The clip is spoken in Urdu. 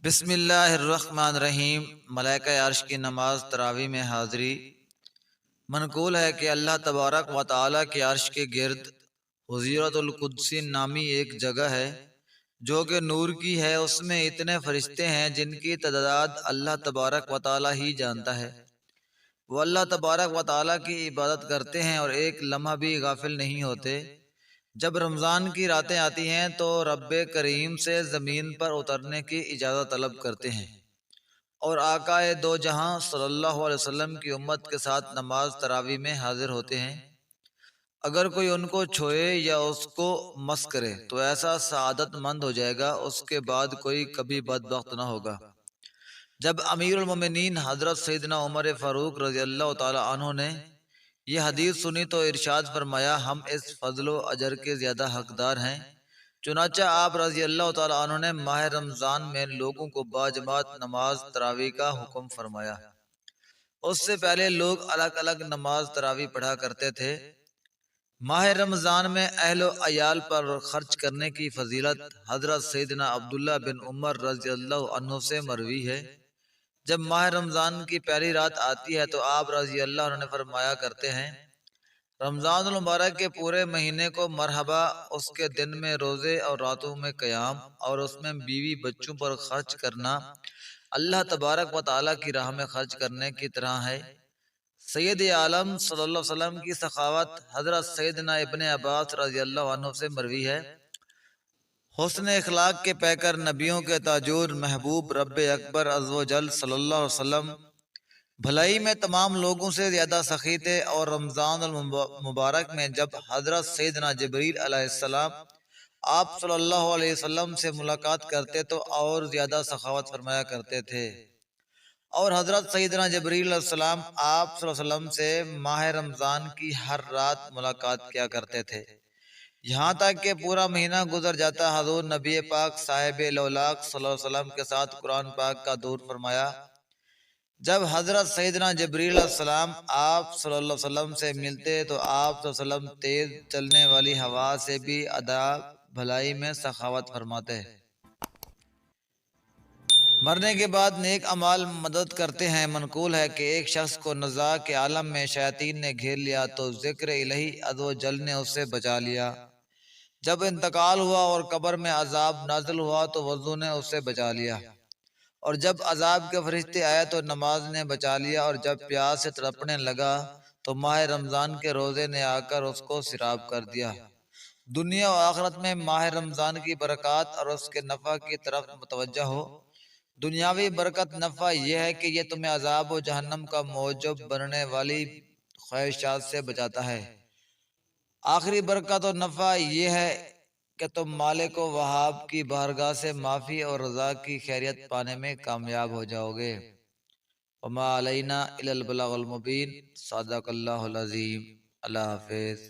بسم اللہ الرحمن الرحیم۔ ملائکہ عرش کی نماز تراویح میں حاضری۔ منقول ہے کہ اللہ تبارک و تعالیٰ کے عرش کے گرد حضیرت القدسی نامی ایک جگہ ہے جو کہ نور کی ہے۔ اس میں اتنے فرشتے ہیں جن کی تعداد اللہ تبارک و تعالیٰ ہی جانتا ہے۔ وہ اللہ تبارک و تعالیٰ کی عبادت کرتے ہیں اور ایک لمحہ بھی غافل نہیں ہوتے۔ جب رمضان کی راتیں آتی ہیں تو رب کریم سے زمین پر اترنے کی اجازت طلب کرتے ہیں اور آقا دو جہاں صلی اللہ علیہ وسلم کی امت کے ساتھ نماز تراویح میں حاضر ہوتے ہیں۔ اگر کوئی ان کو چھوئے یا اس کو مس کرے تو ایسا سعادت مند ہو جائے گا، اس کے بعد کوئی کبھی بدبخت نہ ہوگا۔ جب امیر المومنین حضرت سیدنا عمر فاروق رضی اللہ تعالی عنہ نے یہ حدیث سنی تو ارشاد فرمایا، ہم اس فضل و اجر کے زیادہ حقدار ہیں۔ چنانچہ آپ رضی اللہ تعالی عنہ نے ماہ رمضان میں لوگوں کو باجماعت نماز تراویح کا حکم فرمایا۔ اس سے پہلے لوگ الگ الگ نماز تراویح پڑھا کرتے تھے۔ ماہ رمضان میں اہل و عیال پر خرچ کرنے کی فضیلت حضرت سیدنا عبداللہ بن عمر رضی اللہ عنہ سے مروی ہے۔ جب ماہ رمضان کی پہلی رات آتی ہے تو آپ رضی اللہ عنہ نے فرمایا کرتے ہیں، رمضان المبارک کے پورے مہینے کو مرحبا، اس کے دن میں روزے اور راتوں میں قیام اور اس میں بیوی بچوں پر خرچ کرنا اللہ تبارک و تعالیٰ کی راہ میں خرچ کرنے کی طرح ہے۔ سید عالم صلی اللہ علیہ وسلم کی سخاوت حضرت سیدنا ابن عباس رضی اللہ عنہ سے مروی ہے، حسن اخلاق کے پیکر، نبیوں کے تاجور، محبوب رب اکبر عز و جل صلی اللہ علیہ وسلم بھلائی میں تمام لوگوں سے زیادہ سخی تھے، اور رمضان المبارک میں جب حضرت سیدنا جبریل علیہ السلام آپ صلی اللہ علیہ وسلم سے ملاقات کرتے تو اور زیادہ سخاوت فرمایا کرتے تھے، اور حضرت سیدنا جبریل علیہ السلام آپ صلی اللہ علیہ وسلم سے ماہ رمضان کی ہر رات ملاقات کیا کرتے تھے، یہاں تک کہ پورا مہینہ گزر جاتا۔ حضور نبی پاک صاحب لولاق صلی اللہ علیہ وسلم کے ساتھ قرآن پاک کا دور فرمایا۔ جب حضرت سیدنا جبریل علیہ السلام آپ صلی اللہ علیہ وسلم سے ملتے تو آپ صلی اللہ علیہ وسلم تیز چلنے والی ہوا سے بھی ادا بھلائی میں سخاوت فرماتے۔ مرنے کے بعد نیک اعمال مدد کرتے ہیں۔ منقول ہے کہ ایک شخص کو نزاع کے عالم میں شیاطین نے گھیر لیا تو ذکر الہی عز و جل نے اسے بچا لیا۔ جب انتقال ہوا اور قبر میں عذاب نازل ہوا تو وضو نے اسے بچا لیا، اور جب عذاب کے فرشتے آئے تو نماز نے بچا لیا، اور جب پیاس سے تڑپنے لگا تو ماہ رمضان کے روزے نے آ کر اس کو سیراب کر دیا۔ دنیا و آخرت میں ماہ رمضان کی برکات اور اس کے نفع کی طرف متوجہ ہو۔ دنیاوی برکت نفع یہ ہے کہ یہ تمہیں عذاب و جہنم کا موجب بننے والی خواہشات سے بچاتا ہے۔ آخری برکت و نفع یہ ہے کہ تم مالک و وہاب کی بارگاہ سے معافی اور رضا کی خیریت پانے میں کامیاب ہو جاؤ گے۔ وما علینا الا البلاغ المبین۔ صدق اللہ العظیم۔ اللہ حافظ۔